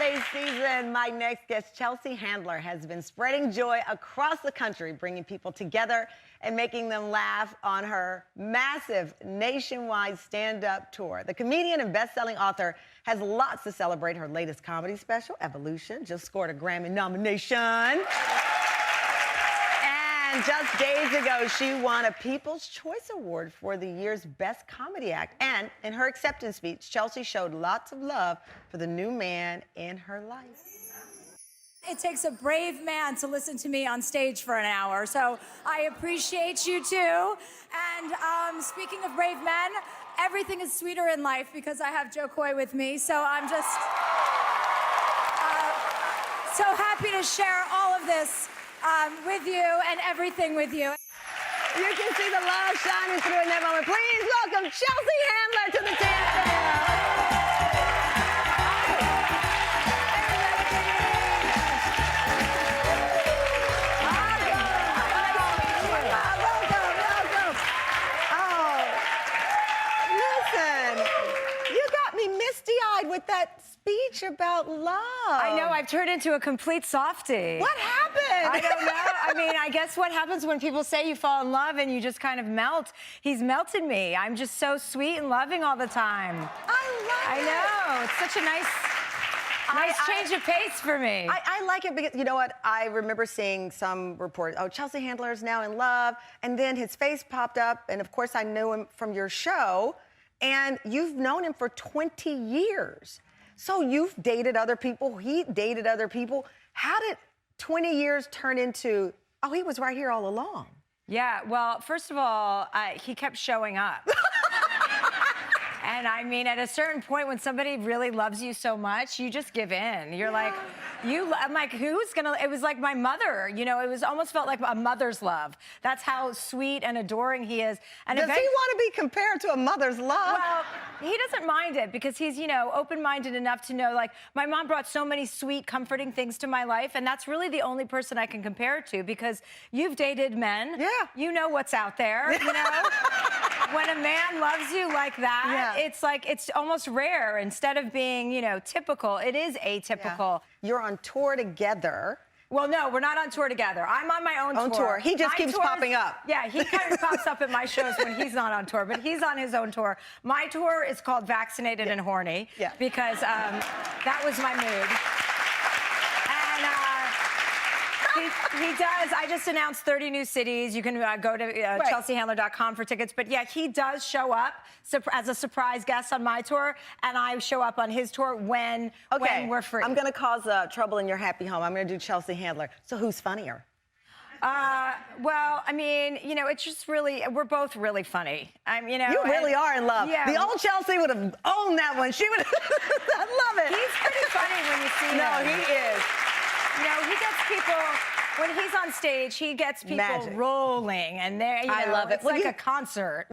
holiday season, my next guest, Chelsea Handler, has been spreading joy across the country, bringing people together and making them laugh on her massive nationwide stand-up tour. The comedian and best-selling author has lots to celebrate. Her latest comedy special, Evolution, just scored a Grammy nomination. And just days ago, she won a People's Choice Award for the year's Best Comedy Act. And in her acceptance speech, Chelsea showed lots of love for the new man in her life. It takes a brave man to listen to me on stage for an hour, so I appreciate you too. And speaking of brave men, everything is sweeter in life because I have Jo Koy with me, so I'm just so happy to share all of this with you and everything with you. You can see the love shining through in that moment. Please welcome Chelsea Handler to the table. With that speech about love. I know, I've turned into a complete softie. What happened? I don't know. I mean, I guess what happens when people say you fall in love and you just kind of melt. He's melted me. I'm just so sweet and loving all the time. I know. It's such a nice change of pace for me. I like it because, you know what, I remember seeing some reports, oh, Chelsea Handler is now in love, and then his face popped up, and of course I knew him from your show. And you've known him for 20 years. So you've dated other people, he dated other people. How did 20 years turn into, oh, he was right here all along? Yeah, well, first of all, he kept showing up. And I mean, at a certain point when somebody really loves you so much, you just give in. You're like, I'm like, who's gonna, it was like my mother, you know, it was almost felt like a mother's love. That's how sweet and adoring he is. And does he want to be compared to a mother's love? Well, he doesn't mind it because he's, you know, open-minded enough to know, like, my mom brought so many sweet, comforting things to my life, and that's really the only person I can compare it to because you've dated men. Yeah. You know what's out there, you know? When a man loves you like that, it's like, it's almost rare. Instead of being, you know, typical, it is atypical. Yeah. You're on tour together. Well, no, we're not on tour together. I'm on my own tour. He just keeps popping up. Yeah, he kind of pops up at my shows when he's not on tour, but he's on his own tour. My tour is called Vaccinated and Horny because that was my mood. He does. I just announced 30 new cities. You can go to chelseahandler.com for tickets. But yeah, he does show up as a surprise guest on my tour, and I show up on his tour when we're free. I'm going to cause trouble in your happy home. I'm going to do Chelsea Handler. So who's funnier? Well, I mean, you know, it's just really, we're both really funny. You know, you really are in love. Yeah. The old Chelsea would have owned that one. She would have, I love it. He's pretty funny when you see him. No, he is. You know, he gets people, when he's on stage, he gets people rolling, and they're, you know, I love it. It's like a concert.